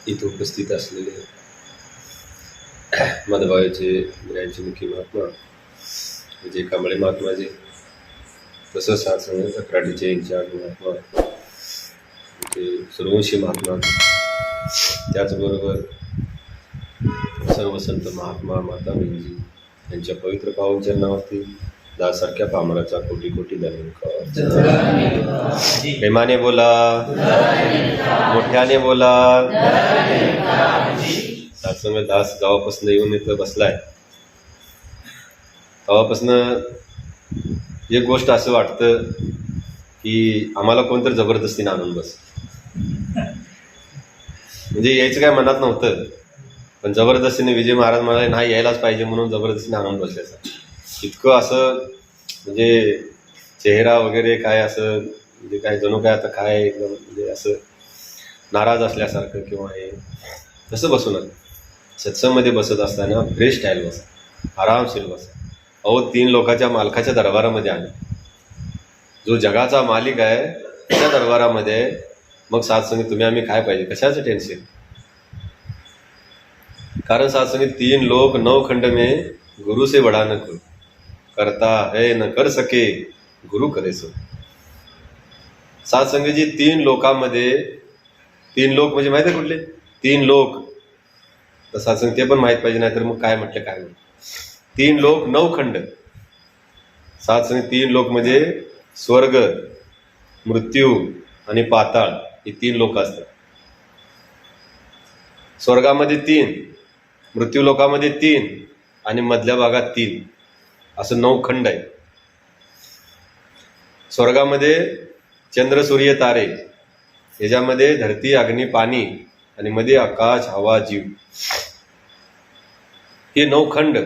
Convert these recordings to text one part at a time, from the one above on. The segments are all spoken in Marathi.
इथे उपस्थित असलेले मधभावाचे ब्रँडचे मुख्य महात्मा विजय कांबळे महात्माजी, तसंच सत्संग अकराडीचे इन्चार्ज महात्मा म्हणजे सूर्यवंशी महात्मा, त्याचबरोबर सर्व संत महात्मा माता बहिणजी यांच्या पवित्र पावन चरणावरती दासारख्या पामराचा कोटी कोटी धन्यवाद. प्रेमाने बोला, मोठ्याने बोला. सत्संग दास गावापासून येऊन इथं बसलाय तेव्हापासून एक गोष्ट असं वाटतं की आम्हाला कोणतरी जबरदस्तीने आणून बस, म्हणजे यायचं काय मनात नव्हतं, पण जबरदस्तीने विजय महाराज म्हणाले नाही यायलाच पाहिजे म्हणून जबरदस्तीने आणून बसल्याचं. इतकं असं म्हणजे चेहरा वगैरे काय असं म्हणजे काय जणू काय आता काय एकदम म्हणजे असं नाराज असल्यासारखं किंवा हे तसं बसू नका. सत्संगमध्ये बसत असताना फ्रेश स्टाईल बसा, आरामशीर बसा. अहो 3 लोकाच्या मालकाच्या दरबारामध्ये आले, जो जगाचा मालिक आहे त्या दरबारामध्ये मग सत्संग तुम्ही आम्ही काय पाहिजे, कशाचं टेन्शन. कारण सत्संग 3 लोक 9 खंड में गुरु से बड़ा न कोई, करता है न कर सके गुरु करे सो. सत्संगजी 3 लोकांमध्ये, 3 लोक म्हणजे माहिती आहे कुठले 3 लोक, तर सत्संग ते पण माहीत पाहिजे, नाही तर मग काय म्हटलं काय म्हटलं. 3 लोक 9 खंड. सत्संग 3 लोक म्हणजे स्वर्ग, मृत्यू आणि पाताळ, हे 3 लोक असतात. स्वर्गामध्ये 3, मृत्यू लोकामध्ये 3 आणि मधल्या भागात 3, असं 9 खंड आहे. स्वर्गामध्ये चंद्र सूर्य तारे, ह्याच्यामध्ये धरती अग्नी पाणी आणि मध्ये आकाश हवा जीव, हे 9 खंड.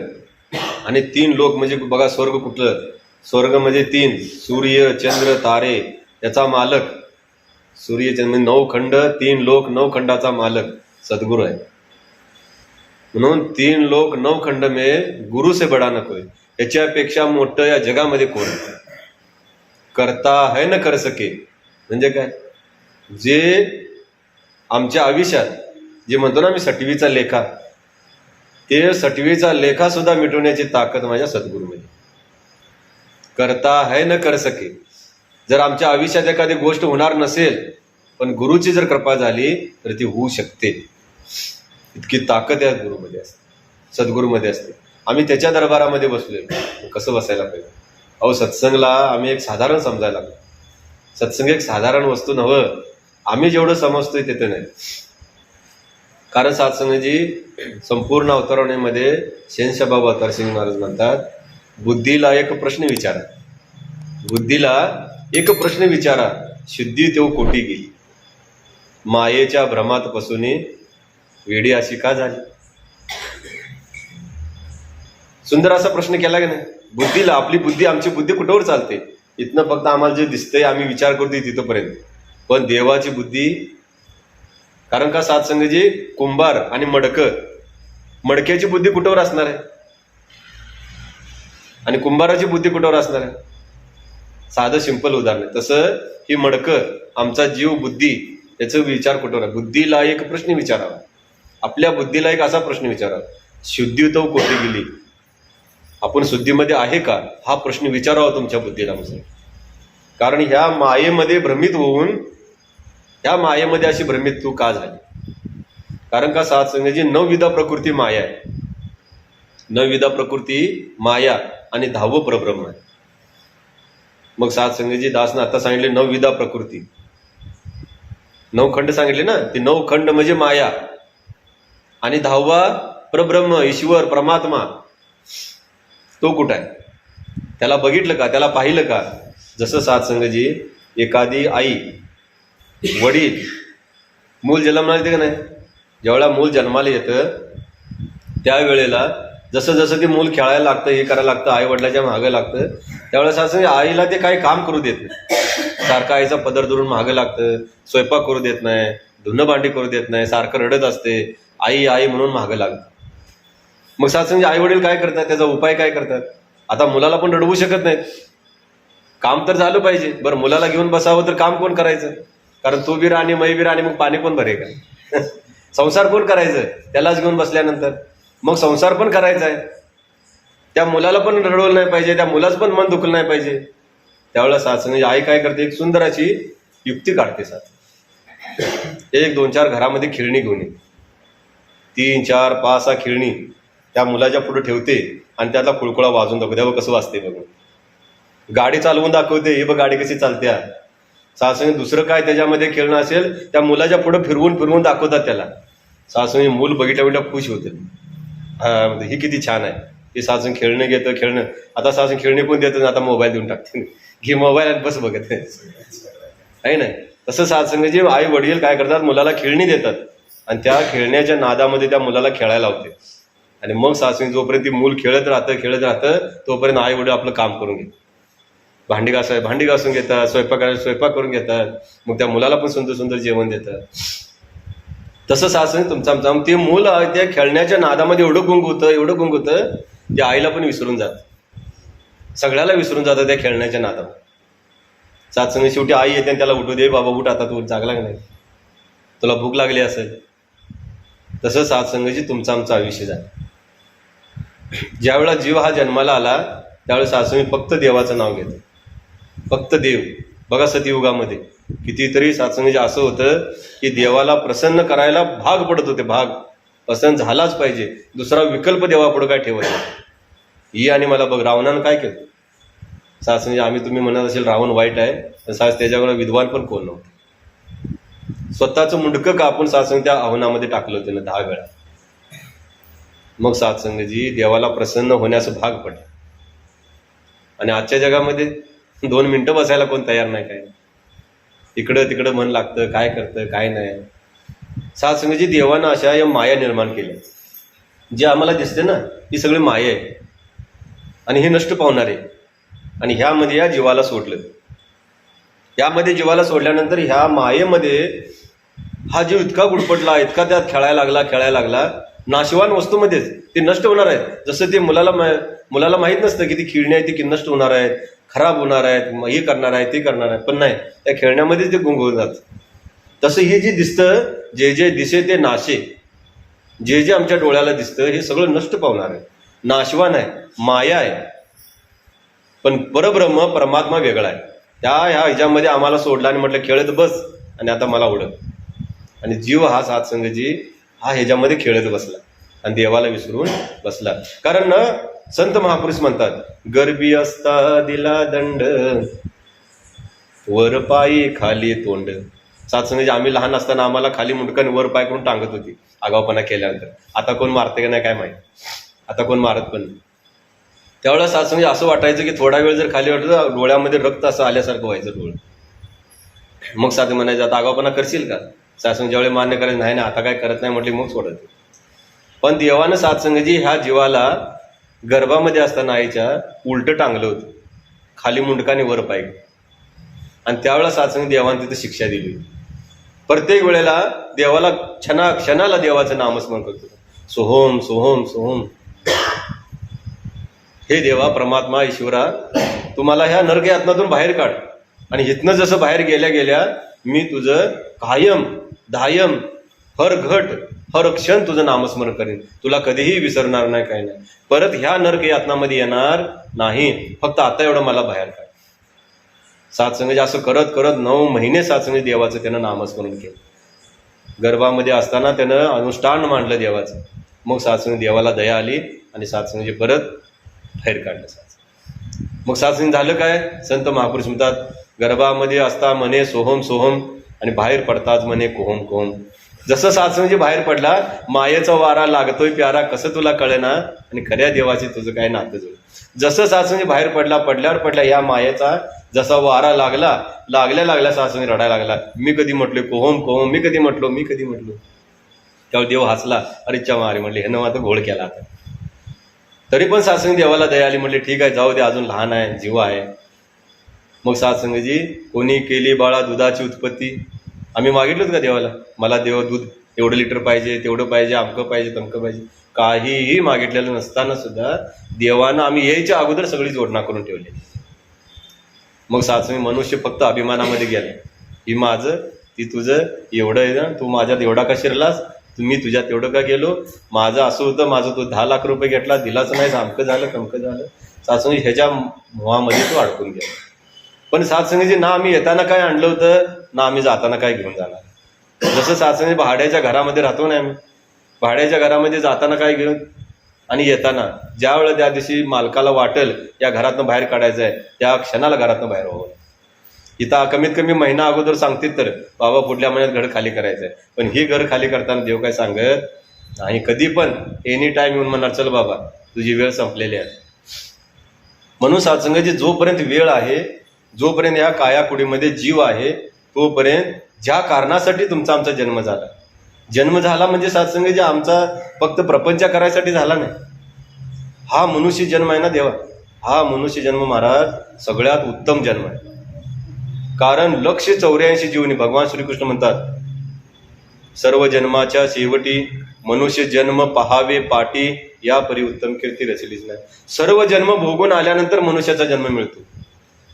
आणि 3 लोक म्हणजे बघा स्वर्ग कुठलं, स्वर्ग म्हणजे 3 सूर्य चंद्र तारे, याचा मालक सूर्य चंद्र 9 खंड, 3 लोक 9 खंडाचा मालक सद्गुरू आहे. म्हणून 3 लोक 9 खंड में गुरु से बडा न कोई, याच्यापेक्षा मोठं या जगामध्ये कोण. करता है न कर सके म्हणजे काय, जे आमच्या आयुष्यात जे म्हणतो ना आम्ही सटवीचा लेखा, ते सटवीचा लेखा सुद्धा मिटवण्याची ताकद माझ्या सद्गुरूमध्ये. करता है न कर सके. जर आमच्या आयुष्यात एखादी गोष्ट होणार नसेल, पण गुरुची जर कृपा झाली तर ती होऊ शकते. इतकी ताकद या गुरुमध्ये असते, सद्गुरूमध्ये असते. आम्ही त्याच्या दरबारामध्ये बसलोय, कसं बसायला पाहिजे. अहो सत्संगला आम्ही एक साधारण समजायला लागलो. सत्संग एक साधारण वस्तू नव्हं, आम्ही जेवढं समजतोय तिथे नाही. कारण सत्संगजी संपूर्ण अवतरणेमध्ये शेषबाबा अवतारसिंग महाराज म्हणतात, बुद्धीला एक प्रश्न विचारा, बुद्धीला एक प्रश्न विचारा, शुद्धी तेव कोटी गेली, मायेच्या भ्रमात पासून वेडी अशी का झाली. सुंदर असा प्रश्न केला की नाही. बुद्धीला, आपली बुद्धी, आमची बुद्धी कुठवर चालते, इथनं फक्त आम्हाला जे दिसतंय आम्ही विचार करतोय तिथपर्यंत, पण देवाची बुद्धी. कारण का सत्संगजी कुंभार आणि मडक्याची बुद्धी कुठवर असणार आहे आणि कुंभाराची बुद्धी कुठवर असणार आहे. साधं सिंपल उदाहरण आहे. तसं ही मडकं, आमचा जीव बुद्धी, याचा विचार कुठवर आहे. बुद्धीला एक प्रश्न विचारावा, आपल्या बुद्धीला एक असा प्रश्न विचारावा, शुद्धी तो कोटी गेली, आपण शुद्धीमध्ये आहे का, हा प्रश्न विचारावा तुमच्या बुद्धीला. कारण ह्या मायेमध्ये भ्रमित होऊन, ह्या मायेमध्ये अशी भ्रमित तू का झाली. कारण का सत्संगजी 9 विधा प्रकृती माया आहे, 9 विधा प्रकृती माया आणि 10वं परब्रह्म आहे. मग सत्संगजी दासनं आता सांगितले 9 विधा प्रकृती, 9 खंड सांगितले ना, ते 9 खंड म्हणजे माया आणि 10वा परब्रह्म ईश्वर परमात्मा, तो कुठं आहे, त्याला बघितलं का, त्याला पाहिलं का. जसं सत्संगजी एखादी आई वडील मूल जन्माला येते का नाही, ज्यावेळेला मूल जन्माला येतं त्यावेळेला जसं जसं ते मूल खेळायला लागतं, हे करायला लागतं, आई वडिलाच्या मागं लागतं, त्यावेळेस असं आईला ते काही काम करू देत नाही. सारखं आईचा पदर धरून मागं लागतं, स्वयंपाक करू देत नाही, धुणं भांडी करू देत नाही, सारखं रडत असते, आई आई म्हणून मागं लागतं. मग सत्संग आई वडील काय करतात, त्याचा उपाय काय करतात. आता मुलाला पण रडवू शकत नाहीत, काम तर झालं पाहिजे. बरं मुलाला घेऊन बसावं तर काम कोण करायचं, कारण तू बी राणी मै बी राणी, मग पाणी कोण भरे का. संसार कोण करायचं त्यालाच घेऊन बसल्यानंतर. मग संसार पण करायचा आहे, त्या मुलाला पण रडवलं नाही पाहिजे, त्या मुलाचं पण मन दुखलं नाही पाहिजे. त्यावेळेला सासंगी आई काय करते, एक सुंदर अशी युक्ती काढते. एक 2-4 घरामध्ये खेळणी घेऊन येते, 3, 4, 5, 6 खेळणी त्या मुलाच्या पुढे ठेवते आणि त्यातला कुळकुळा वाजून दाखवते. बघ कसं वाजते बघ. गाडी चालवून दाखवते, हे बघ गाडी कशी चालत्या. सासंगी दुसरं काय त्याच्यामध्ये खेळणं असेल त्या मुलाच्या पुढे फिरवून फिरवून दाखवतात त्याला. सासंगी मूल बघितल्या खुश होते, हा ही किती छान आहे. ते सासंगी खेळणं घेतं, खेळणं. आता सासंगी खेळणे कोण देतं, आता मोबाईल देऊन टाकते, घे मोबाईल आणि बस बघत आहे नाही. तसं सासंगी आई वडील काय करतात, मुलाला खेळणी देतात आणि त्या खेळण्याच्या नादामध्ये त्या मुलाला खेळायला लावते. आणि मग सासंगी जोपर्यंत ती मूल खेळत राहतं तोपर्यंत आई वडील आपलं काम करून घेतात. भांडी घासून घेतात, स्वयंपाक करून घेतात. मग त्या मुलाला पण सुंदर सुंदर जेवण देतात. तसं सासंगी तुमचं ते मूल त्या खेळण्याच्या नादामध्ये एवढं गुंग होतं ते आईला पण विसरून जातं, सगळ्याला विसरून जातं त्या खेळण्याच्या नादामध्ये. सासंगी शेवटी आई येते आणि त्याला उठू दे, बाबा उठ आता, तू जागला नाही, तुला भूक लागली असेल. तसं सासंगीची तुमचं आमचं आयुष्य झालं. ज्यावेळेला जीव हा जन्माला आला त्यावेळेस सासंगी फक्त देवाचं नाव घेतो, फक्त देव. बघा सतयुगामध्ये कितीतरी सासंगी असं होतं की देवाला प्रसन्न करायला भाग पडत होते, भाग प्रसन्न झालाच पाहिजे, दुसरा विकल्प देवापुढे काय ठेवत नाही. ही आणि मला बघ रावणानं काय केलं. सासंगी तुम्ही म्हणत असेल रावण वाईट आहे, तर त्याच्याकडे विद्वान पण कोण नव्हतं. स्वतःचं मुंडकं कापून सासंगी त्या आव्हानामध्ये टाकलं होतं ना 10 वेळा. मग सासंगी देवाला प्रसन्न होण्यास भाग पडलं. आणि आजच्या जगामध्ये 2 मिनिटं बसायला कोण तयार नाही, काय इकडं तिकडं मन लागतं, काय करतं काय नाही. सासंगी देवानं अशा या माया निर्माण केल्या. जे आम्हाला दिसते ना ही सगळी माया आहे आणि हे नष्ट पावणार आहे. आणि ह्यामध्ये या जीवाला सोडलं. यामध्ये जीवाला सोडल्यानंतर ह्या मायेमध्ये हा जीव इतका गुडपटला, इतका त्यात खेळायला लागला नाशिवान वस्तूमध्येच ते नष्ट होणार आहेत. जसं ते मुलाला माहीत नसतं की ती खेळणी आहे ती नष्ट होणार आहेत, खराब होणार आहेत, हे करणार आहे ते करणार आहे, पण नाही, त्या खेळण्यामध्येच ते गुंग होऊन जातं. तसं हे जे दिसतं, जे दिसे ते नाशे, जे आमच्या डोळ्याला दिसतं हे सगळं नष्ट पावणार आहे, नाशवान आहे, माया आहे. पण परब्रह्म परमात्मा वेगळा आहे. ह्या ह्याच्यामध्ये आम्हाला सोडला आणि म्हटलं खेळत बस आणि आता मला ओळख. आणि जीव हा सात्संगजी हा ह्याच्यामध्ये खेळत बसला आणि देवाला विसरून बसला. कारण संत महापुरुष म्हणतात, गर्भी असता दिला दंड, वर पायी खाली तोंड. सात्संगजी आम्ही लहान असताना आम्हाला खाली मुंडकन वर पाय करून टांगत होती आगावपणा केल्यानंतर. आता कोण मारते का नाही काय माहिती, आता कोण मारत पण नाही. त्यावेळेला सात्संगी असं वाटायचं की थोडा वेळ जर खाली वाटलं डोळ्यामध्ये रक्त असं आल्यासारखं व्हायचं डोळं. मग साधे म्हणायचं आता आगावपणा करशील का. सात्संग ज्यावेळी मान्य करायचं नाही ना आता काय करत नाही म्हटली मग सोडत. पण देवानं सात्संगजी ह्या जीवाला गर्भामध्ये असताना आईच्या उलट टांगलं होतं, खाली मुंडकाने वर पाय. आणि त्यावेळेला सात्संगी देवाने तिथं शिक्षा दिली. प्रत्येक वेळेला देवाला क्षणाला देवाचं नामस्मरण करतो, सोहोम सोहोम सोहोम. हे देवा परमात्मा ईश्वरा, तुम्हाला ह्या नरक यातनातून बाहेर काढ आणि इथनं जसं बाहेर गेल्या मी तुझं कायम दायम हर घट हर क्षण तुझं नामस्मरण करेन, तुला कधीही विसरणार नाही, काय नाही, परत ह्या नरक यातनामध्ये येणार नाही, फक्त आता एवढं मला बाहेर काढ. सात्संगी असं करत 9 महिने सात्संगी देवाचं त्यानं नामस्मरण केलं. गर्भामध्ये असताना त्यानं अनुष्ठान मांडलं देवाचं. मग सात्संगी देवाला दया आली आणि सात्संगी परत बाहेर काढलं. मग सात्संगी झालं काय, संत महापुरुष म्हणतात, गर्भामध्ये असता म्हणे सोहम सोहम आणि बाहेर पडताच म्हणे कोहम कोहम. जसं सात्संगी बाहेर पडला, मायेचा वारा लागतोय प्यारा कसं तुला कळेना आणि खऱ्या देवाची तुझं काय नातं जुळ. जसं सात्संगी बाहेर पडल्या या मायेचा जसा वारा लागल्या सात्संगी रडायला लागला. मी कधी म्हटलो कोहम कोहम, मी कधी म्हटलो. त्यावेळी देव हसला, अरेच्या मारे म्हणले हे आता घोळ केला. आता तरी पण सात्संगी देवाला दया आली, म्हटले ठीक आहे जाऊ दे, अजून लहान आहे, जीव आहे. मग सात्संगजी कोणी केली बाळा दुधाची उत्पत्ती. आम्ही मागितलं का देवाला, मला देव दूध एवढं लिटर पाहिजे, तेवढं पाहिजे, अमकं पाहिजे, तमकं पाहिजे, काहीही मागितलेलं नसताना सुद्धा देवानं आम्ही यायच्या अगोदर सगळी जोडणा करून ठेवली. मग सात्संगी मनुष्य फक्त अभिमानामध्ये गेला, ही माझं ती तुझं, एवढं आहे ना, तू माझ्यात एवढा का शिरलास, तुम्ही तुझ्या तेवढं का गेलो, माझं असं होतं, माझं तो 10 लाख रुपये घेतला, दिलाच नाही, अमकं झालं तमकं झालं. सातसंगी ह्याच्या मोहामध्ये तो अडकून गेला. पण सातसंगीजी ना आम्ही येताना काय आणलं होतं, ना आम्ही जाताना काय घेऊन जाणार. जसं सातसंगी भाड्याच्या घरामध्ये राहतो ना आम्ही, भाड्याच्या घरामध्ये जाताना काय घेऊन आणि येताना ज्या वेळेला त्या दिवशी मालकाला वाटेल या घरातनं बाहेर काढायचं आहे, त्या क्षणाला घरातनं बाहेर व्हावं. इथं कमीत कमी महिना अगोदर सांगतील तर बाबा पुढल्या महिन्यात घर खाली करायचं आहे. पण ही घर खाली करताना देव काय सांगत नाही, कधी पण एनी टाइम येऊन म्हणणार चल बाबा तुझी वेळ संपलेली आहे. म्हणून सात्संगाची जोपर्यंत वेळ आहे, जोपर्यंत या कायाकुडीमध्ये जीव आहे, तोपर्यंत ज्या कारणासाठी तुमचा आमचा जन्म झाला, जन्म झाला म्हणजे सात्संगाची आमचा फक्त प्रपंच करायसाठी झाला नाही. हा मनुष्य जन्म आहे ना देवा, हा मनुष्य जन्म महाराज सगळ्यात उत्तम जन्म आहे. कारण 184 जीवनी भगवान श्रीकृष्ण म्हणतात, सर्व जन्माच्या शेवटी मनुष्य जन्म पहावे पाटी, या परी उत्तम कीर्ती रचलीच नाही. सर्व जन्म भोगून आल्यानंतर मनुष्याचा जन्म मिळतो.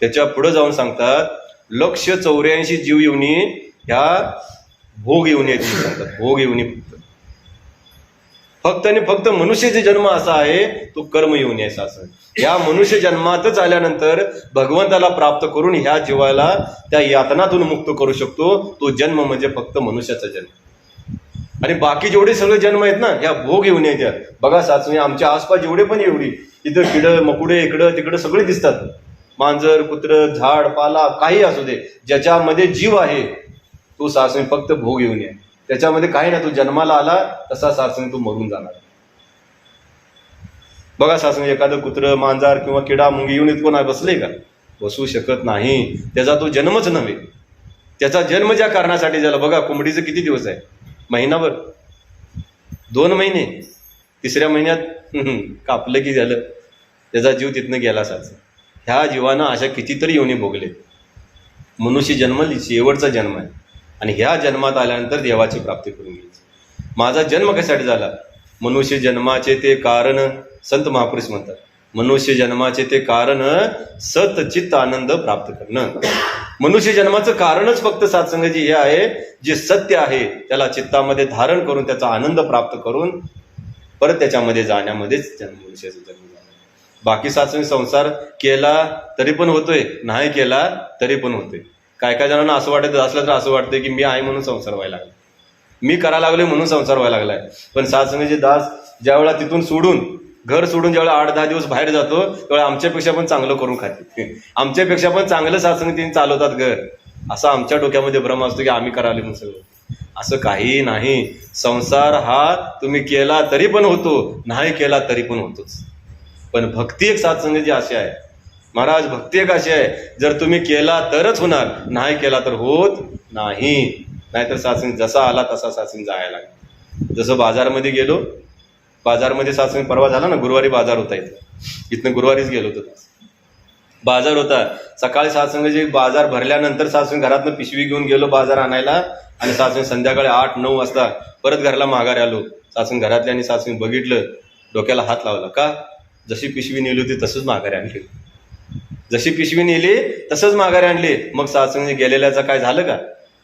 त्याच्या पुढे जाऊन सांगतात 184 जीव येऊनी ह्या भोग येऊनी सांगतात, भोग येऊनी फक्त आणि फक्त मनुष्याचा जन्म असा आहे तो कर्म येऊनी आहे. असं या मनुष्य जन्मातच आल्यानंतर भगवंताला प्राप्त करून ह्या जीवाला त्या यातनातून मुक्त करू शकतो. तो जन्म म्हणजे फक्त मनुष्याचा जन्म. आणि बाकी जेवढे सगळे जन्म आहेत ना ह्या भोग येऊन येत्या. बघा सासू आमच्या आसपास जेवढे पण एवढी इथं किडं मकुडे इकडं तिकडं सगळे दिसतात, मांजर कुत्र झाड पाला काही असू दे, ज्याच्यामध्ये जीव आहे तो सासू फक्त भोग येऊन ये. त्याच्यामध्ये काही ना, तू जन्माला आला तसा सासू तू मरून जाणार. बघा सासू एखादं कुत्र मांजर किंवा किडा मुंगी येऊन इतकं नाही बसले का, बसू शकत नाही. त्याचा तो जन्मच नव्हे. त्याचा जन्म ज्या कारणासाठी झाला. बघा कोंबडीचं किती दिवस आहे, महिनाभर 2 महिने, 3ऱ्या महिन्यात कापलं की झालं, त्याचा जीव तिथनं गेला. सासू ह्या जीवानं अशा कितीतरी योनी भोगले. मनुष्य जन्म शेवटचा जन्म आहे आणि ह्या जन्मात आल्यानंतर देवाची प्राप्ती करून घ्यायची. माझा जन्म कशासाठी झाला, मनुष्य जन्माचे ते कारण संत महापुरुष म्हणतात, मनुष्य जन्माचे ते कारण सतचित्त आनंद प्राप्त करणं. मनुष्य जन्माचं कारणच फक्त सात्संगाची हे आहे, जे सत्य आहे त्याला चित्तामध्ये धारण करून त्याचा आनंद प्राप्त करून परत त्याच्यामध्ये जाण्यामध्येच मनुष्याचा जन्म झाला. बाकी सात्संग संसार केला तरी पण होतोय, नाही केला तरी पण होतोय. काय काय जणांना असं वाटत असलं तर असं वाटतंय की मी आहे म्हणून संसार व्हायला लागला, मी करायला लागलोय म्हणून संसार व्हायला लागलाय. पण सात्संगाचे दास ज्या वेळा तिथून सोडून घर सोडून ज्यावेळेला 8-10 दिवस बाहेर जातो त्यावेळेला आमच्यापेक्षा पण चांगलं करून खाते, आमच्यापेक्षा पण चांगलं सात्संग तिने चालवतात घर. असा आमच्या डोक्यामध्ये भ्रम असतो की आम्ही कराले म्हणून सगळं. असं काही नाही. संसार हा तुम्ही केला तरी पण होतो, नाही केला तरी पण होतोच. पण भक्ती एक सात्संगाची अशी आहे महाराज, भक्ती एक अशी आहे, जर तुम्ही केला तरच होणार, नाही केला तर होत नाही. नाहीतर सात्संग जसा आला तसा सात्संग जायला लागला. जसं बाजारमध्ये गेलो, बाजारमध्ये सात्संग परवा झाला ना, गुरुवारी बाजार होता इथनं गुरुवारीच गेलो होतो. बाजार होता सकाळी सात्संगाची, बाजार भरल्यानंतर सात्संग घरातनं पिशवी घेऊन गेलो बाजार आणायला आणि सात्संग संध्याकाळी 8-9 वाजता परत घराला माघारी आलो. सात्संग घरातल्या आणि सात्संग बघितलं, डोक्याला हात लावला. का, जशी पिशवी नेली होती तसंच माघारी आणली, जशी पिशवी नेली तसंच माघारी आणली. मग सात्संग गेलेल्याचा काय झालं का,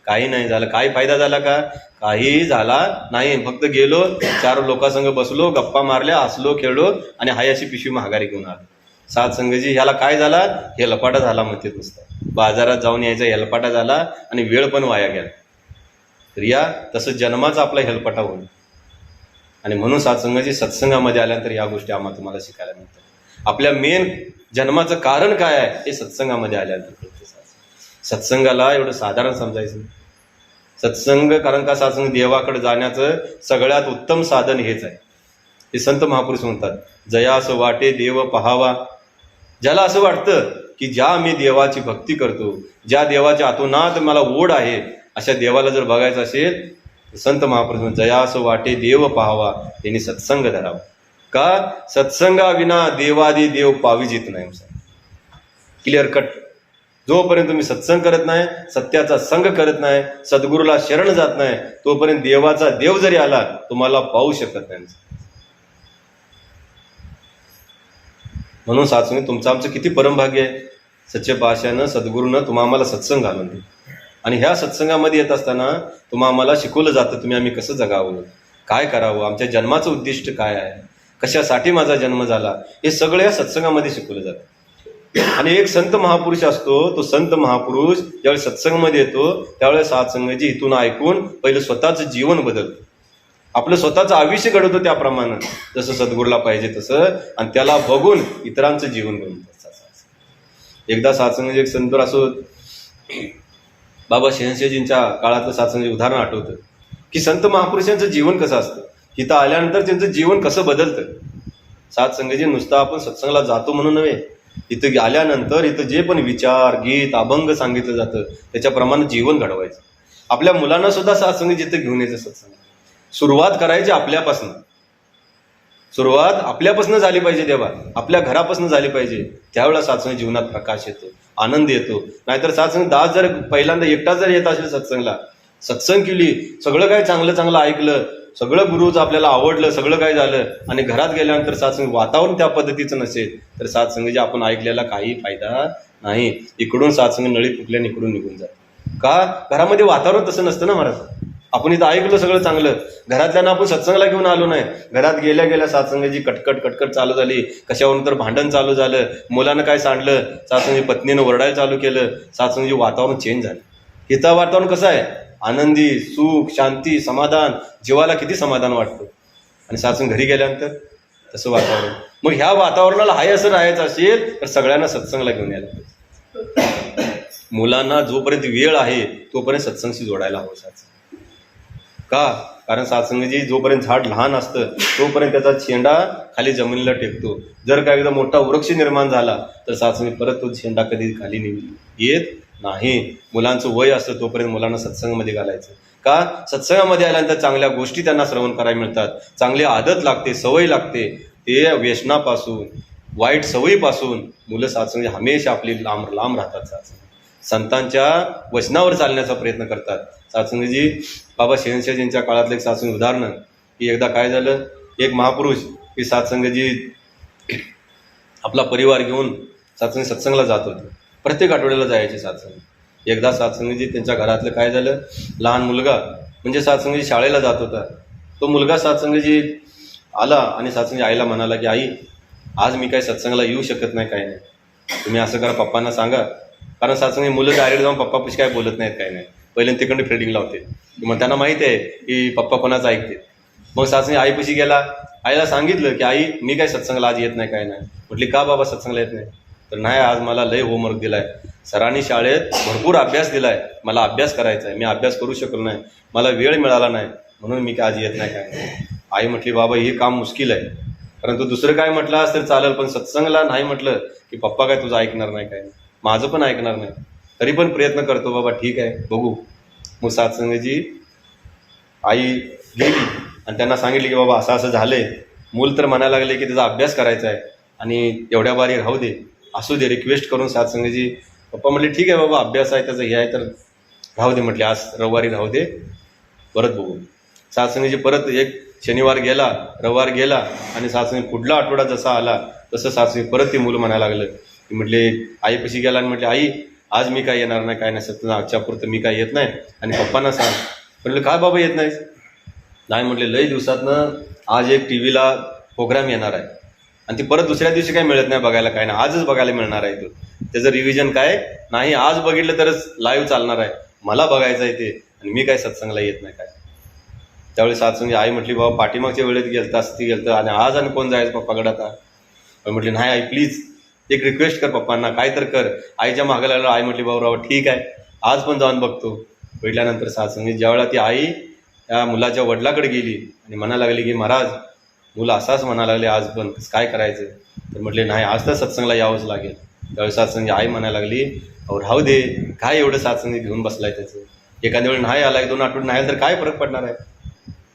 काही नाही झालं. काही फायदा झाला का, काही झाला नाही. फक्त गेलो, 4 लोकांसंग बसलो, गप्पा मारल्या, हसलो खेळलो आणि हाय अशी पिशवी माघारी घेऊन आलो. सात्संगजी ह्याला काय झाला, हे लपाटा झाला म्हणते नुसतं. बाजारात जाऊन यायचा हेलपाटा झाला आणि वेळ पण वाया गेला. तर या तसं जन्माचा आपला हेलपाटा होईल. आणि म्हणून सात्संगाची सत्संगामध्ये आल्यानंतर या गोष्टी आम्हाला तुम्हाला शिकायला मिळतात. आपल्या मेन जन्माचं कारण काय आहे हे सत्संगामध्ये आल्यानंतर. सत्संगाला एवढं साधारण समजायचं सत्संग, कारण का सात्संग देवाकडे जाण्याचं सगळ्यात उत्तम साधन हेच आहे. हे संत महापुरुष म्हणतात, जया असं वाटे देव पहावा. ज्याला असं वाटतं की ज्या मी देवाची भक्ती करतो, ज्या देवाच्या आतोनात मला ओढ आहे, अशा देवाला जर बघायचं असेल, संत महापुरुष म्हणतात जया असं वाटे देव पहावा, त्यांनी सत्संग धरावा. का, सत्संगा विना देवादी देव पाविजित नाही. Clear cut. जोपर्यंत तुम्ही सत्संग करत नाही, सत्याचा संग करत नाही, सद्गुरूला शरण जात नाही, तोपर्यंत देवाचा देव जरी आला तुम्हाला पाहू शकत नाही. म्हणून सात्संग तुमचं आमचं किती परमभाग्य आहे. सच्चे पाशानं सद्गुरूनं तुम्हाला सत्संग घालून दे. आणि ह्या सत्संगामध्ये येत असताना तुम्हाला शिकवलं जातं तुम्ही आम्ही कसं जगावं. काय करावं, आमच्या जन्माचं उद्दिष्ट काय आहे, कशासाठी माझा जन्म झाला, हे सगळं या सत्संगामध्ये शिकवलं जातं. आणि एक संत महापुरुष असतो, तो संत महापुरुष ज्यावेळी सत्संगामध्ये येतो त्यावेळेस सत्संगाची इथून ऐकून पहिलं स्वतःचं जीवन बदलतं, आपलं स्वतःचं आयुष्य घडवतो त्याप्रमाणे जसं सद्गुरूला पाहिजे तसं, आणि त्याला बघून इतरांचं जीवन बनवतं. एकदा सत्संगाचे एक संत असो, बाबा शहनशाहजींच्या काळातलं सत्संगाचे उदाहरण आठवतं की संत महापुरुषांचं जीवन कसं असतं, इथं आल्यानंतर त्यांचं जीवन कसं बदलतं. सत्संगाचे नुसतं आपण सत्संगाला जातो म्हणून नव्हे, इथं आल्यानंतर इथं जे पण विचार, गीत, अभंग सांगितलं जातं त्याच्याप्रमाणे जीवन घडवायचं. आपल्या मुलांना सुद्धा सत्संग जिथं घेऊन यायचं. सत्संग सुरुवात करायची आपल्यापासून, सुरुवात आपल्यापासून झाली पाहिजे, तेव्हा आपल्या घरापासून झाली पाहिजे. त्यावेळेला सत्संग जीवनात प्रकाश येतो, आनंद येतो. नाहीतर सत्संग दास जर पहिल्यांदा एकटाच जर येत असेल सत्संगला, सत्संग केली, सगळं काय चांगलं चांगलं ऐकलं, सगळं गुरुचं आपल्याला आवडलं, सगळं काय झालं, आणि घरात गेल्यानंतर सत्संग वातावरण त्या पद्धतीचं नसेल तर सत्संग जे आपण ऐकलेला काही फायदा नाही. इकडून सत्संग नळी फुकल्याने इकडून निघून जात. का? घरामध्ये वातावरण तसं नसतं ना महाराज. आपण इथं ऐकलं सगळं चांगलं, घरातल्यांना आपण सत्संगाला घेऊन आलो नाही, घरात गेल्या गेल्या सत्संगाची कटकट कटकट चालू झाली, कशावरून तर भांडण चालू झालं, मुलानं काय सांडलं, सत्संगाची पत्नीनं ओरडायला चालू केलं, सत्संगाची वातावरण चेंज झालं. इथं वातावरण कसं आहे? आनंदी, सुख, शांती, समाधान, जीवाला किती समाधान वाटतं. आणि सत्संग घरी गेल्यानंतर तसं वातावरण. मग ह्या वातावरणाला हाय असं राहायचं असेल तर सगळ्यांना सत्संगाला घेऊन यायला पाहिजे. मुलांना जोपर्यंत वेळ आहे तोपर्यंत सत्संगशी जोडायला हवं सत्संग. का? कारण सत्संगाची जोपर्यंत झाड लहान असतं तोपर्यंत त्याचा शेंडा खाली जमिनीला टेकतो. जर का एकदा मोठा वृक्ष निर्माण झाला तर सत्संग परत तो शेंडा कधी खाली येत नाही. मुलांचं वय असतं तोपर्यंत मुलांना सत्संगामध्ये घालायचं. का? सत्संगामध्ये आल्यानंतर चांगल्या गोष्टी त्यांना श्रवण करायला मिळतात, चांगली आदत लागते, सवय लागते. ते व्यसनापासून, वाईट सवयीपासून मुलं सत्संग हमेशा आपली लांब लांब राहतात. सत्संग संतांच्या वचनावर चालण्याचा प्रयत्न करतात. सत्संगजी बाबा शहनशाहजींच्या काळातलं एक सत्संग उदाहरण की एकदा काय झालं, एक महापुरुष की सत्संगजी आपला परिवार घेऊन सत्संगला जात होते. प्रत्येक आठवड्याला जायचे सत्संग. एकदा सत्संगजी त्यांच्या घरातलं काय झालं, लहान मुलगा म्हणजे सत्संगजी शाळेला जात होता, तो मुलगा सत्संगजी आला आणि सत्संगजी आईला म्हणाला की आई, आज मी काय सत्संगाला येऊ शकत नाही, काय नाही, तुम्ही असं करा, पप्पांना सांगा. कारण सत्संगी मुलं डायरेक्ट जाऊन पप्पापाशी काय बोलत नाहीत, काय नाही, पहिल्यांदा तिकडे फिल्डिंग लावते. मग त्यांना माहिती आहे की पप्पा कोणाचं ऐकते. मग सत्संगी आईपाशी गेला, आईला सांगितलं की आई, मी काय सत्संगाला आज येत नाही, काय नाही. म्हटली का बाबा सत्संगाला येत नाही? तर नाही, आज मला लय होमवर्क दिलाय, सरांनी शाळेत भरपूर अभ्यास दिलाय, मला अभ्यास करायचा आहे, मी अभ्यास करू शकलो नाही, मला वेळ मिळाला नाही, म्हणून मी काय आज येत नाही, काय नाही. आई म्हटली बाबा हे काम मुश्किल आहे, परंतु दुसरं काय म्हटलं असं तर चालेल, पण सत्संगला नाही म्हटलं की पप्पा काय तुझं ऐकणार नाही, काय नाही, माझं पण ऐकणार नाही. तरी पण प्रयत्न करतो बाबा, ठीक आहे बघू. मग सत्संगाची आई गेली आणि त्यांना सांगितले की बाबा असं असं झालंय. मूल तर म्हणायला लागले की त्याचा अभ्यास करायचा आहे आणि एवढ्या बारी राहू दे, असू दे, रिक्वेस्ट करून सत्संगाची पप्पा म्हटले ठीक आहे बाबा, अभ्यास आहे त्याचं, हे आहे तर राहू दे म्हटले, आज रविवारी राहू दे, परत बघू. सत्संगाची परत एक शनिवार गेला, रविवार गेला आणि सत्संग पुढला आठवडा जसा आला तसं सत्संग परत ते मुलं म्हणायला लागलं की म्हटले आईपाशी गेला आणि म्हटले आई, आज मी काय येणार नाही, काय नाही, सत्संग आजच्या पुरतं मी काय येत नाही. आणि पप्पांना सांग. म्हटलं काय बाबा येत नाहीस? नाही म्हटले, लई दिवसातनं आज एक टी व्हीला प्रोग्राम येणार आहे आणि ती परत दुसऱ्या दिवशी काय मिळत नाही बघायला, काय नाही, आजच बघायला मिळणार आहे. तो त्याचं रिव्हिजन काय नाही, आज बघितलं तरच लाईव्ह चालणार आहे, मला बघायचं आहे ते, आणि मी काय सत्संगला येत नाही, काय. त्यावेळी सत्संग आई म्हटली बाबा पाठीमागच्या वेळेत गेलता असती गेलतं आणि आज आणि कोण जायचं पप्पाकडे आता. म्हटली नाही आई प्लीज एक रिक्वेस्ट कर पप्पांना, काय तर कर. आईच्या मागे लागलं. आई म्हटली बाबा ठीक आहे, आज पण जाऊन बघतो. भेटल्यानंतर सत्संग ज्यावेळेला ती आई त्या मुलाच्या वडिलाकडे गेली आणि म्हणायला लागली की महाराज, मुलं असाच म्हणायला लागले आज पण, काय करायचं? तर म्हटले नाही, आज तर सत्संगला यावंच लागेल. त्यावेळी सत्संग आई म्हणायला लागली, अहो राहू दे, काय एवढं सत्संग घेऊन बसलाय त्याचं, एखाद्या वेळी नाही आला, 1-2 आठवडे नाही तर काय फरक पडणार आहे,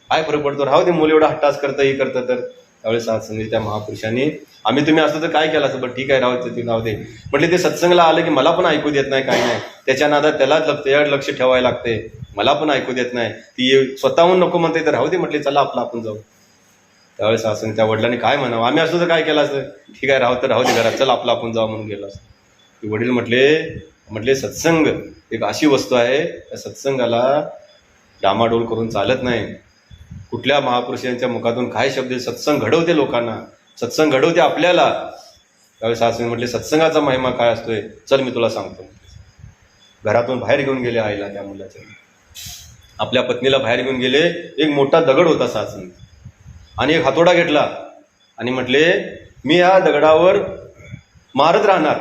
काय फरक पडतो, राहू दे, मुलं एवढं हट्टास करतं, हे करतं. तर त्यावेळेस सत्संग त्या महापुरुषांनी, आम्ही तुम्ही असतं तर काय केलं असं, बरं ठीक आहे राहू दे, राहू दे म्हटले. ते सत्संगला आलं की मला पण ऐकू देत नाही, काय नाही, त्याच्या नादात त्याच्यावर लक्ष ठेवायला लागते, मला पण ऐकू देत नाही, ती स्वतःहून नको म्हणते, तर राहू दे म्हटले, चला आपलं आपण जाऊ. त्यावेळेस सत्संग त्या वडिलांनी काय म्हणावं, आम्ही असतो तर काय केलं असतं, ठीक आहे राहू दे घरात, चला आपलं आपण जाऊ म्हणून गेलो असतं. वडील म्हटले सत्संग एक अशी वस्तू आहे, त्या सत्संगाला डामाडोल करून चालत नाही. कुठल्या महापुरुषांच्या मुखातून काय शब्द, सत्संग घडवते लोकांना, सत्संग घडवते आपल्याला. त्यावेळेस सासूने म्हटले सत्संगाचा महिमा काय असतोय, चल मी तुला सांगतो. घरातून बाहेर घेऊन गेले आईला, त्या मुलाच्या, आपल्या पत्नीला बाहेर घेऊन गेले. एक मोठा दगड होता सासूने, आणि एक हातोडा घेतला आणि म्हटले मी या दगडावर मारत राहणार,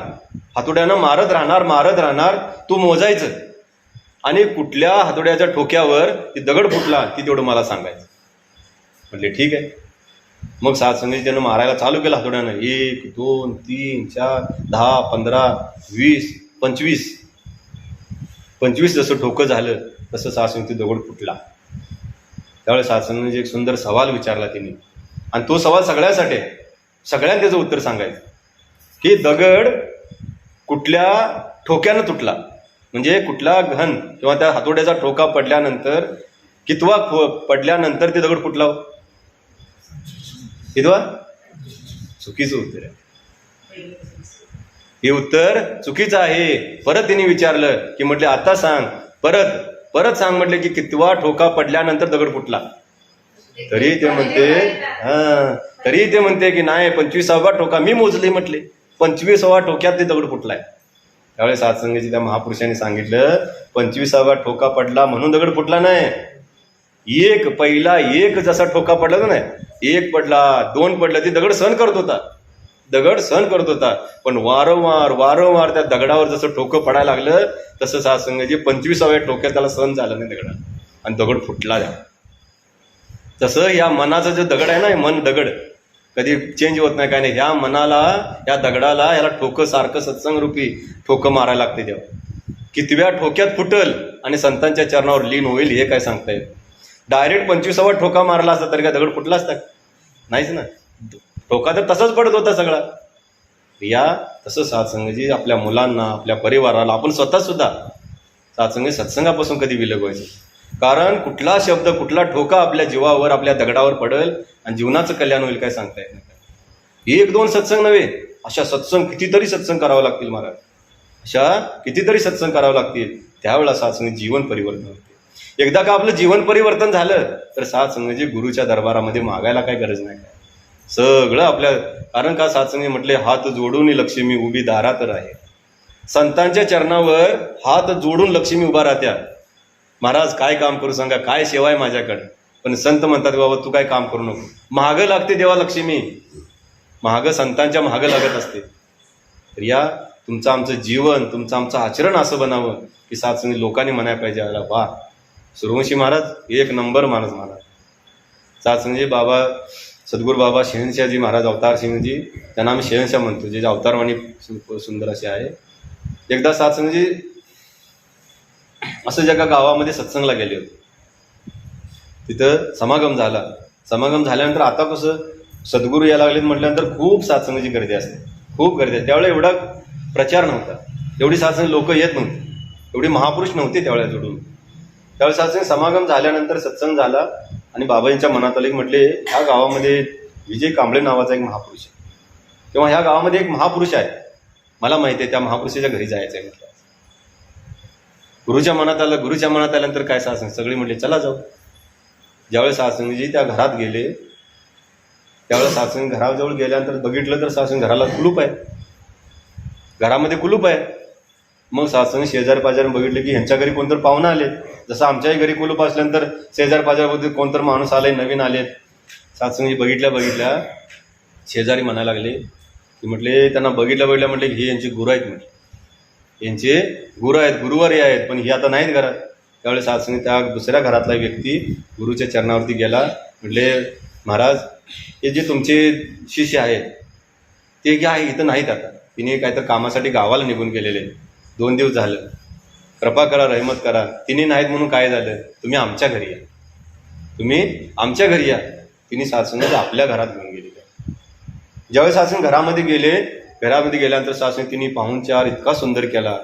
हातोड्यानं मारत राहणार, तू मोजायचं, आणि कुठल्या हातोड्याच्या ठोक्यावर ती दगड फुटला ती तेवढं मला सांगायचं. म्हटले ठीक आहे. मग सासूने त्यानं मारायला चालू केलं हातोड्यानं. 1 2 3 4 10 15 20 25 जसं ठोकं झालं तसं सासूने ती दगड फुटला. त्यावेळेस सासूने एक सुंदर सवाल विचारला तिने, आणि तो सवाल सगळ्यासाठी, सगळ्यांना त्याचं उत्तर सांगायचं की दगड कुठल्या ठोक्यानं तुटला, म्हणजे कुठला घन किंवा त्या हातोड्याचा ठोका पडल्यानंतर कितवा पडल्यानंतर ते दगड फुटला, कितवा? चुकीचं उत्तर आहे, हे उत्तर चुकीचं आहे. परत तिने विचारलं की म्हटले आता सांग, परत सांग म्हटले की कितवा ठोका पडल्यानंतर दगड फुटला. तरी ते म्हणते की नाही 25वा ठोका मी मोजले, म्हटले 25वा ठोक्यात ते दगड फुटलाय. त्यावेळेस सत्संगाची त्या महापुरुषांनी सांगितलं 25वा ठोका पडला म्हणून दगड फुटला नाही. पहिला एक जसा ठोका पडला ना, 1 पडला 2 पडला, ती दगड सहन करत होता. पण वारंवार त्या दगडावर जसं ठोकं पडायला लागलं तसं सत्संगाची 25व्या ठोक्यात त्याला सहन झालं नाही दगडा, आणि दगड फुटला. तसं या मनाचं जे दगड आहे ना, मन दगड कधी चेंज होत नाही, काय नाही. ह्या मनाला, या दगडाला, याला ठोकं सारखं सत्संग रूपी ठोकं मारायला लागते. तेव्हा कितव्या ठोक्यात फुटल आणि संतांच्या चरणावर लीन होईल हे काय सांगता येत. डायरेक्ट 25वा ठोका मारला असता तरी काय दगड फुटला असता? नाहीच ना. ठोका तर तसंच पडत होता सगळा. या तसं सत्संगाची आपल्या मुलांना, आपल्या परिवाराला, आपण स्वतः सुद्धा सत्संगापासून कधी विलग व्हायचं. कारण कुठला शब्द, कुठला ठोका आपल्या जीवावर, आपल्या दगडावर पडेल आणि जीवनाचं कल्याण होईल काय सांगता येत नाही. 1-2 सत्संग नव्हे, अशा कितीतरी सत्संग करावं लागतील महाराज, करावं लागतील. त्यावेळेला सत्संग जीवन परिवर्तन होते. एकदा का आपलं जीवन परिवर्तन झालं तर सत्संगाची गुरुच्या दरबारामध्ये मागायला काय गरज नाही. सगळं आपल्या, कारण का सत्संगी म्हटले हात जोडून लक्ष्मी उभी दारात राहे. संतांच्या चरणावर हात जोडून लक्ष्मी उभा राहत्या. महाराज काय काम करू सांगा, काय सेवा आहे माझ्याकडे. पण संत म्हणतात बाबा तू काय काम करू नको, महागं लागते देवा लक्ष्मी, संतांच्या महागं लागत असते. तर या तुमचं आमचं जीवन, तुमचं आमचं आचरण असं बनावं की सत्संगी लोकांनी म्हणायला पाहिजे वा सूर्यवंशी महाराज 1 नंबर महाराज. सत्संगी बाबा सद्गुरू बाबा शहनशाहजी महाराज, अवतार सिंहजी, त्यांना आम्ही शहनशाह म्हणतो, जे अवतारवाणी सुंदर असे आहे. एकदा सत्संगजी असं एका गावामध्ये सत्संगला गेले होते. तिथं समागम झाल्यानंतर आता कसं सद्गुरू यायला लागलेत म्हटल्यानंतर खूप सत्संगाची गर्दी असते, खूप गर्दी असते. त्यावेळेला एवढा प्रचार नव्हता, एवढी सत्संग लोक येत नव्हते, एवढी महापुरुष नव्हते त्यावेळेला जोडून. त्यावेळेस सत्संग समागम झाल्यानंतर सत्संग झाला आणि बाबांच्या मनात आले, म्हटले ह्या गावामध्ये विजय कांबळे नावाचा एक महापुरुष आहे, किंवा ह्या गावामध्ये एक महापुरुष आहे, मला माहिती आहे, त्या महापुरुषाच्या घरी जायचं आहे. म्हटलं गुरुच्या मनात आल्यानंतर काय सत्संग सगळी म्हटले चला जाऊ. ज्यावेळेस सत्संगजी त्या घरात गेले, त्यावेळेस सत्संग घराजवळ गेल्यानंतर बघितलं तर सत्संग घराला कुलूप आहे, घरामध्ये कुलूप आहे. मग सत्संग शेजार पाजार बघितले की ह्यांच्या घरी कोणतर पाहुणं आले, जसं आमच्याही घरी कुलूप असल्यानंतर शेजार पाजारमध्ये कोणतर माणूस आले, नवीन आले. सत्संगजी बघितल्या शेजारी म्हणायला लागले की म्हटले त्यांना बघितल्या म्हटले हे यांची गुरु आहेत, म्हटले यांचे गुरु आहेत, गुरुवारी आहेत, पण ही आता नाहीत घरात. त्यावेळेस सत्संग त्या दुसऱ्या घरातला व्यक्ती गुरुच्या चरणावरती गेला. म्हटले महाराज हे जे तुमचे शिष्य आहेत ते काय इथं नाहीत, आता तिने काहीतरी कामासाठी गावाला निघून गेलेले, 2 दिवस झालं, कृपा करा, रहमत करा. तिने नाहीत म्हणून काय झालं, तुम्ही आमच्या घरी या. तिने सत्संग आपल्या घरात घेऊन गेली. ज्यावेळेस सत्संग घरामध्ये गेल्यानंतर सत्संग तिने पाहुणचार इतका सुंदर केला,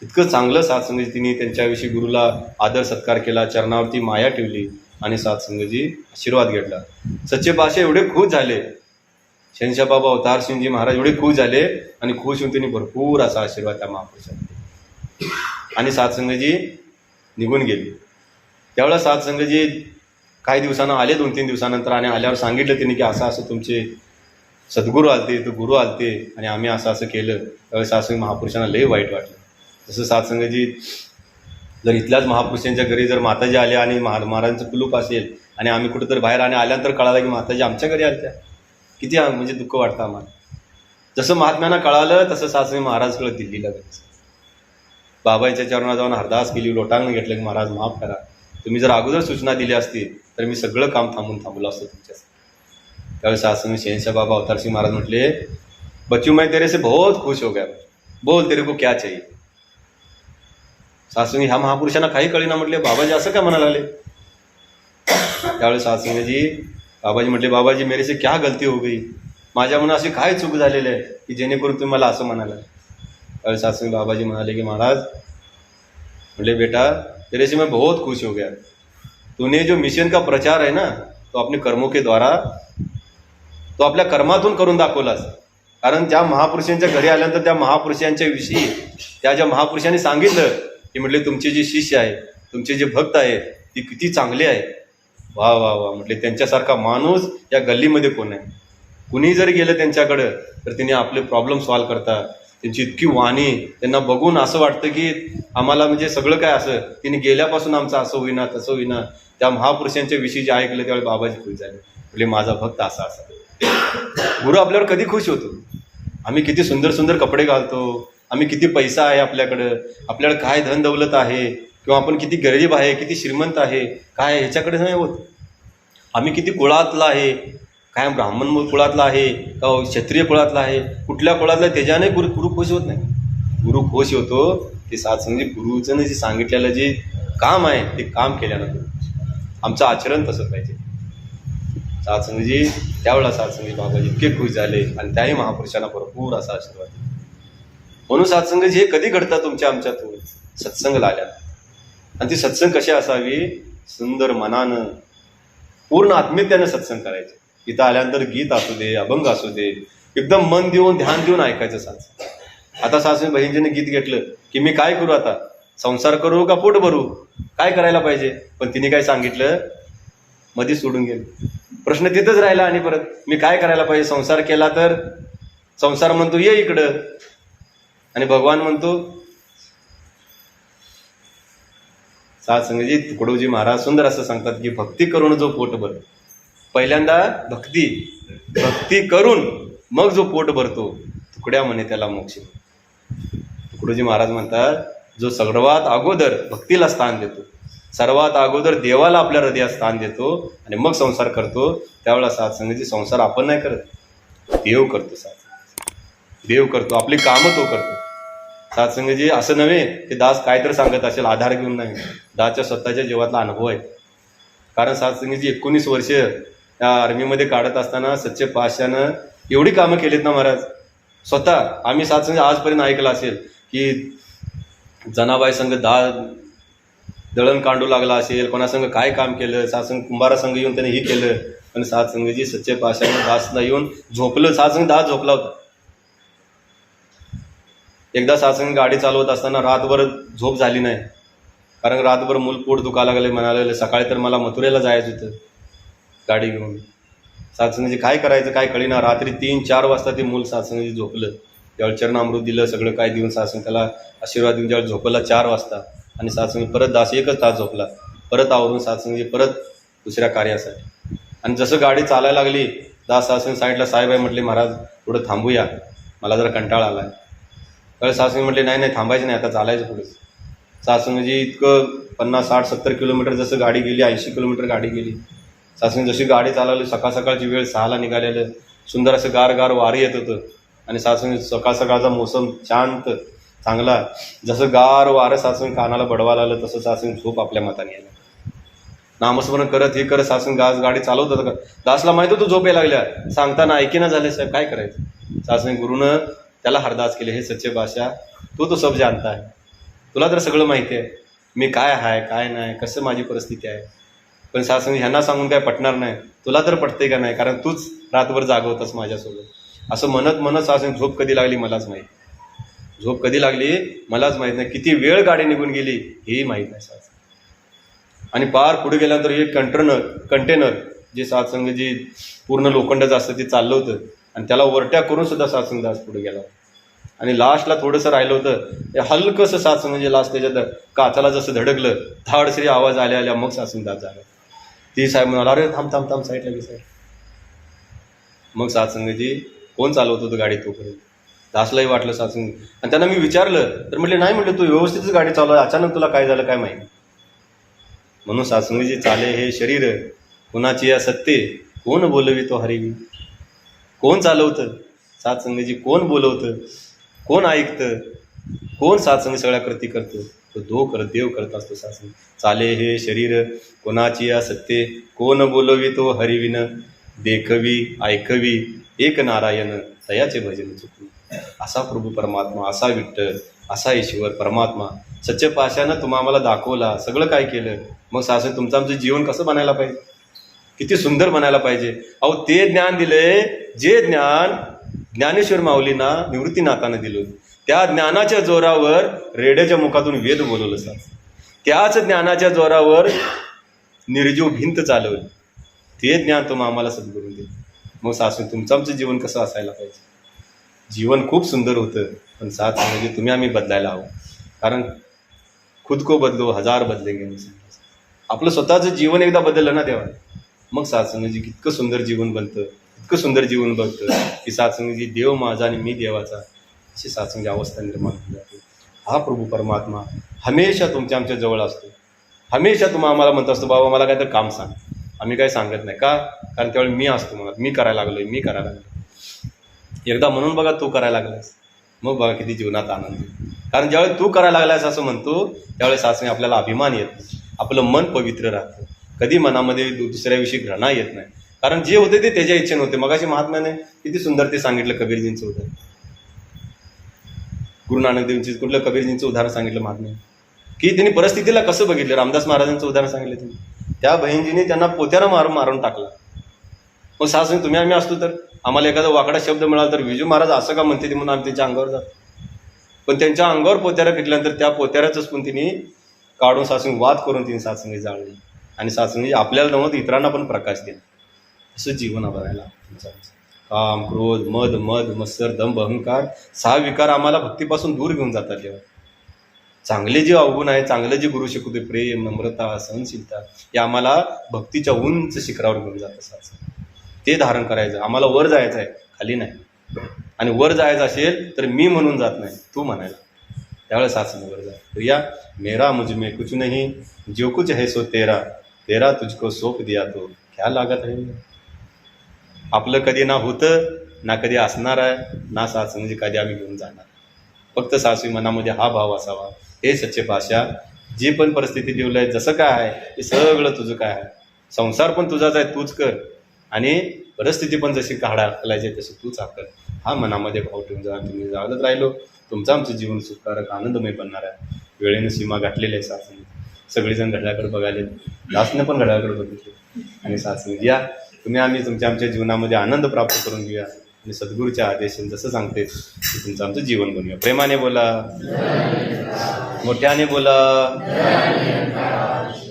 इतकं चांगलं सत्संग तिने त्यांच्याविषयी गुरुला आदर सत्कार केला, चरणावरती माया ठेवली आणि सत्संगजी आशीर्वाद घेतला. सच्चे पातशाह एवढे खुश झाले, शहनशाह बाबा अवतार सिंहजी महाराज एवढे खुश झाले आणि खुश होऊन त्यांनी भरपूर असा आशीर्वाद त्या महापुरुषांनी, आणि सत्संगजी निघून गेली. त्यावेळेला सत्संगजी काही दिवसानं आले, 2-3 दिवसानंतर, आणि आल्यावर सांगितलं त्यांनी की असं असं तुमचे सद्गुरू आलते, तो गुरु आलते आणि आम्ही असं असं केलं. त्यावेळेस सात्संगी महापुरुषांना लय वाईट वाटलं. जसं सात्संगजी जर इथल्याच महापुरुषांच्या घरी जर माताजी आल्या आणि महाराजांचं कुलूप असेल आणि आम्ही कुठंतरी बाहेर आणि आल्यानंतर कळालं की माताजी आमच्या घरी आल्या, किती म्हणजे दुःख वाटतं आम्हाला. जसं महात्म्यांना कळालं तसं सात्संगी महाराजकडे दिल्लीला जायचं. बाबांच्या चरणात जाऊन अरदास केली, लोटांगण घेतलं की महाराज माफ करा, तुम्ही जर अगोदर सूचना दिली असती तर मी सगळं काम थांबलं असतं तुमच्यासाठी. त्यावेळेस सात्संगी शहनशाह बाबा अवतार सिंह महाराज म्हटले, बच्चू मैं तेरे से बहुत खुश हो गया, बोल तेरे को क्या चाहिए. सात्संगी ह्या महापुरुषांना काही कळेना, म्हटले बाबाजी असं काय म्हणायला लागले. त्यावेळेस सात्संगजी बाबाजी म्हटले, बाबाजी मेरे से क्या गलती हो गई, माझ्या म्हणून अशी काय चूक झालेली आहे की जेणेकरून तुम्ही मला असं म्हणाला. त्यावेळेस सात्संगी बाबाजी म्हणाले की महाराज, म्हटले बेटा तेरे से मैं बहुत खुश हो गया, तूने जो मिशन का प्रचार है ना तो अपने कर्मों के द्वारा, तो आपल्या कर्मातून करून दाखवलास. कारण त्या महापुरुषांच्या घरी आल्यानंतर त्या महापुरुषांच्या विषयी त्या ज्या महापुरुषांनी सांगितलं की म्हटले तुमचे जे शिष्य आहे, तुमचे जे भक्त आहे ती किती चांगले आहे, वा वा वा, म्हटले त्यांच्यासारखा माणूस या गल्लीमध्ये कोण आहे. कुणी जरी गेलं त्यांच्याकडं तर त्यांनी आपले प्रॉब्लेम सॉल्व्ह करतात. त्यांची इतकी वाणी, त्यांना बघून असं वाटतं की आम्हाला म्हणजे सगळं काय असं तिने गेल्यापासून आमचं असं होईना तसं होईना. त्या महापुरुषांच्या विषयी जे ऐकलं त्यावेळी बाबाजी खुश झाले, म्हणजे माझा भक्त असा असा. गुरु आपल्यावर कधी खुश होतो. आम्ही किती सुंदर सुंदर कपडे घालतो, आम्ही किती पैसा आहे आपल्याकडं, आपल्याकडे काय धन दौलत आहे, किंवा आपण किती गरीब आहे, किती श्रीमंत आहे, काय ह्याच्याकडे नाही होत. आम्ही किती कुळातला आहे, काय ब्राह्मण कुळातला आहे का क्षत्रिय कुळातला आहे, कुठल्या कुळातला, त्याच्याने गुरु खुश होत नाही. गुरु खुश होतो ते सात्संगी गुरुचं जे सांगितलेलं जे काम आहे ते काम केल्यानंतर. आमचं आचरण तसं पाहिजे. सात्संगजी त्यावेळेला सात्संगी बाबाजी इतके खुश झाले आणि त्याही महापुरुषांना भरपूर असा आशीर्वाद. म्हणून सात्संगजी हे कधी घडतात तुमच्या आमच्यातून, सत्संग आल्या. आणि ती सत्संग कशी असावी, सुंदर मनानं पूर्ण आत्मीयतेनं सत्संग करायचे. इथं आल्यानंतर गीत असू दे, अभंग असू दे, एकदम मन देऊन ध्यान देऊन ऐकायचं सात्संग. आता सात्संगी बहिणीने गीत घेतलं की मी काय करू आता, संसार करू का पोट भरू, काय करायला पाहिजे. पण तिने काय सांगितलं, मध्ये सोडून गेलं. प्रश्न तिथंच राहिला. आणि परत मी काय करायला पाहिजे, संसार केला तर संसार म्हणतो ये इकडं, आणि भगवान म्हणतो. सात्संगजी तुकडोजी महाराज सुंदर असं सांगतात की भक्ती करून जो पोट भर, पहिल्यांदा भक्ती करून मग जो पोट भरतो तुकड्या म्हणे त्याला मोक्ष. तुकडोजी महाराज म्हणतात, जो सर्वात अगोदर भक्तीला स्थान देतो, सर्वात अगोदर देवाला आपल्या हृदयात स्थान देतो आणि मग संसार करतो, त्यावेळेला सात्संगजी संसार आपण नाही करत, देव करतो. देव करतो, आपली कामं तो करतो. सात्संगजी असं नव्हे की दास काय तर सांगत असेल आधार घेऊन, नाही, दासच्या स्वतःच्या जीवातला अनुभव आहे. कारण सात्संगजी 19 वर्ष त्या आर्मीमध्ये काढत असताना सच्चे पातशानं एवढी कामं केलीत ना महाराज. स्वतः आम्ही सात्संग आजपर्यंत ऐकलं असेल की जनाबाई संघ दळण कांडू लागला असेल, कोणासंग काय काम केलं, सात्संग कुंभारा संघ येऊन त्याने हे केलं. पण सात्संगजी सच्चे पातशानं दासला येऊन झोपलं. सात्संग दास झोपला होता. एकदा सात्संग गाडी चालवत असताना रातभर झोप झाली नाही, कारण रातभर मूल पोट दुखायला लागले. म्हणाले सकाळी तर मला मथुरेला जायचं होतं गाडी घेऊन. सात्संगजी काय करायचं काय कळीना. रात्री 3-4 वाजता ते मूल सात्संगजी झोपलं. त्यावेळी चरणामृत दिलं, सगळं काय देऊन सात्संग त्याला आशीर्वाद देऊन ज्यावेळी झोपला 4 वाजता. आणि सात्संग परत दास 1 तास झोपला. परत आवरून सात्संगजी परत दुसऱ्या कार्यासाठी. आणि जसं गाडी चालायला लागली दास सात्संग साईडला साहेब आहे म्हटले, महाराज थोडं थांबूया, मला जरा कंटाळा आला आहे. त्यावेळी सात्संग म्हटले नाही नाही थांबायचं नाही, आता चालायचं पुढे. सात्संगजी इतकं 50-60-70 किलोमीटर जसं गाडी गेली, 80 किलोमीटर गाडी गेली. सात्संग जशी गाडी चालवली, सकाळची वेळ 6ला निघालेलं, सुंदर असं गार वारं येत होतं. आणि सात्संग सकाळचा मोसम शांत चांगला, जसं गार वारं सात्संग कानाला बडवायला आलं तसं सात्संग झोप आपल्या मताने यायला. नामस्मरण करत हे करत सात्संग गाडी चालवत होतं. दासला माहित होतं झोप यायला लागल्या, सांगताना ऐकेना झाले साहेब, काय करायचं. सात्संग गुरुनं त्याला हरदास केले, हे सच्चे बादशाह तू तो सब जानता है, तुला तर सगळं माहिती आहे मी काय आहे काय नाही, कसं माझी परिस्थिती आहे. पण सात्संग ह्यांना सांगून काय पटणार नाही, तुला तर पटते का नाही, कारण तूच रातभर जागवतस माझ्यासोबत. असं म्हणत सात्संग झोप कधी लागली मलाच माहीत, झोप कधी लागली मलाच माहीत नाही, किती वेळ गाडी निघून गेली हेही माहीत नाही सात्संग. आणि पार पुढे गेल्यानंतर एक कंटेनर जे साधसंग जी पूर्ण लोखंडाचं असतं ते चाललं होतं आणि त्याला वरट्या करून सुद्धा साधसंग आज पुढे गेला. आणि लास्टला थोडंसं राहिलं होतं हलकंसं साधसंग म्हणजे लास्ट त्याच्यात काचाला जसं धडकलं धाडसरी आवाज आल्या मग साधसंग दास झाला. ती साहेब म्हणाला, अरे थांब थांब थांब साईडला साहेब. मग साधसंगजी कोण चालवत होतं गाडी तोपर्यंत दासलाही वाटलं साधसंग. आणि त्यांना मी विचारलं तर म्हटले नाही, म्हटलं तू व्यवस्थितच गाडी चालव, अचानक तुला काय झालं काय माहिती. म्हणून साधसंगजी चाले हे शरीर कोणाची या सत्ते कोण बोलवी तो हरिवी. कोण चालवतं साधसंगजी, कोण बोलवतं, कोण ऐकतं, कोण साधसंग सगळ्या कृती करतो, तो देव करत असतो साधसंग. चाले हे शरीर कोणाची या सत्ते कोण बोलवी तो हरिविन. देखवी ऐकवी एक नारायण तयाचे भजन चुकू. असा प्रभू परमात्मा, असा विठ्ठल, असा ईश्वर परमात्मा सच्चे पाशानं तुम्हा आम्हाला दाखवला, सगळं काय केलं. मग सासू तुमचं आमचं जीवन कसं बनायला पाहिजे, किती सुंदर बनायला पाहिजे. अहो ते ज्ञान दिलंय जे ज्ञान ज्ञानेश्वर माऊलींना निवृत्तीनाथानं दिलं. त्या ज्ञानाच्या जोरावर रेड्याच्या मुखातून वेद बोलवलं सास. त्याच ज्ञानाच्या जोरावर निर्जीव भिंत चालवली. ते ज्ञान तुम्ही आम्हाला सद्गुरून दिलं. मग सासू तुमचं आमचं जीवन कसं असायला पाहिजे. जीवन खूप सुंदर होतं, पण साथ म्हणजे तुम्ही आम्ही बदलायला हवं. कारण खुद को बदलो हजार बदलेंगे. आपलं स्वतःचं जीवन एकदा बदललं ना तेव्हा मग सात्संगजी इतकं सुंदर जीवन बनतं, इतकं सुंदर जीवन बघतं की सात्संगजी देव माझा आणि मी देवाचा अशी सात्संगी अवस्था निर्माण होती जाते. हा प्रभू परमात्मा हमेशा तुमच्या आमच्या जवळ असतो. हमेशा तुम्हा आम्हाला म्हणत असतो, बाबा मला काय तर काम सांग. आम्ही काही सांगत नाही का, कारण त्यावेळी मी असतो म्हणत, मी करायला लागलो. एकदा म्हणून बघा तू करायला लागलास, मग बघा किती जीवनात आनंद. कारण ज्यावेळी तू करायला लागलास असं म्हणतो त्यावेळेस सात्संगी आपल्याला अभिमान येत नाही, आपलं मन पवित्र राहतं. कधी मनामध्ये दुसऱ्याविषयी घृणा येत नाही, कारण जे होते ते त्याच्या इच्छेने होते. मगाशी महात्म्याने किती सुंदर ते सांगितलं कबीरजींचं उदाहरण. गुरु नानक देवजी कुठलं कबीरजींचं उदाहरण सांगितलं महात्म्याने, की त्यांनी परिस्थितीला कसं बघितलं. रामदास महाराजांचं उदाहरण सांगितलं त्यांनी, त्या बहिणजीने त्यांना पोत्यानं मारून टाकला. मग सासंग तुम्ही आम्ही असतो तर आम्हाला एखादा वाकडा शब्द मिळाला तर विजू महाराज असं का म्हणते ते म्हणून आम्ही त्यांच्या अंगावर जातो. पण त्यांच्या अंगावर पोत्यारा घेतल्यानंतर त्या पोत्याराचंच पण तिने काढून सासंग वाद करून तिने सासंगी जाळली. आणि सासंगी आपल्याला नव्हतं इतरांना पण प्रकाश दिला. असं जीवन बघायला तुमचं. काम क्रोध मद मत्सर दंभ अहंकार 6 विकार आम्हाला भक्तीपासून दूर घेऊन जातात. जेव्हा चांगले जे अवगुण आहे, चांगलं जे गुरु शिकवते, प्रेम नम्रता सहनशीलता, हे आम्हाला भक्तीच्या उंच शिखरावर घेऊन जातं. सासंग ते धारण करायचं. आम्हाला वर जायचं आहे, खाली नाही. आणि वर जायचं असेल तर मी म्हणून जात नाही, तू म्हणायला. त्यावेळेस सासंग वर जाय. प्रिया मेरा मुझ में कुछ नहीं, जो कुछ है सो तेरा, तेरा तुझको सौंप दिया तो क्या लागत है. आपलं कधी ना होतं ना कधी असणार आहे, ना सासंग कधी आम्ही घेऊन जाणार. फक्त सासू मनामध्ये हा भाव असावा, हे सच्चे पाशा जी पण परिस्थिती ठेवलंय, जसं काय आहे हे सगळं तुझं काय आहे. संसार पण तुझाच आहे, तूच कर. आणि परिस्थिती पण जशी काढायची तशी तूच आकर. हा मनामध्ये भाव ठेवून जा. तुम्ही जागत राहिलो तुमचं आमचं जीवन सुखकारक आनंदमय बनणार आहे. वेळेनं सीमा गाठलेली आहे. सासंग सगळेजण घड्याकडे बघायले, दासने पण घड्याकडे बघितले. आणि सासंग या तुम्ही आम्ही तुमच्या आमच्या जीवनामध्ये आनंद प्राप्त करून घेऊया. आणि सद्गुरूच्या आदेशाने जसं सांगते तुमचं आमचं जीवन बनवूया. प्रेमाने बोला, मोठ्याने बोला.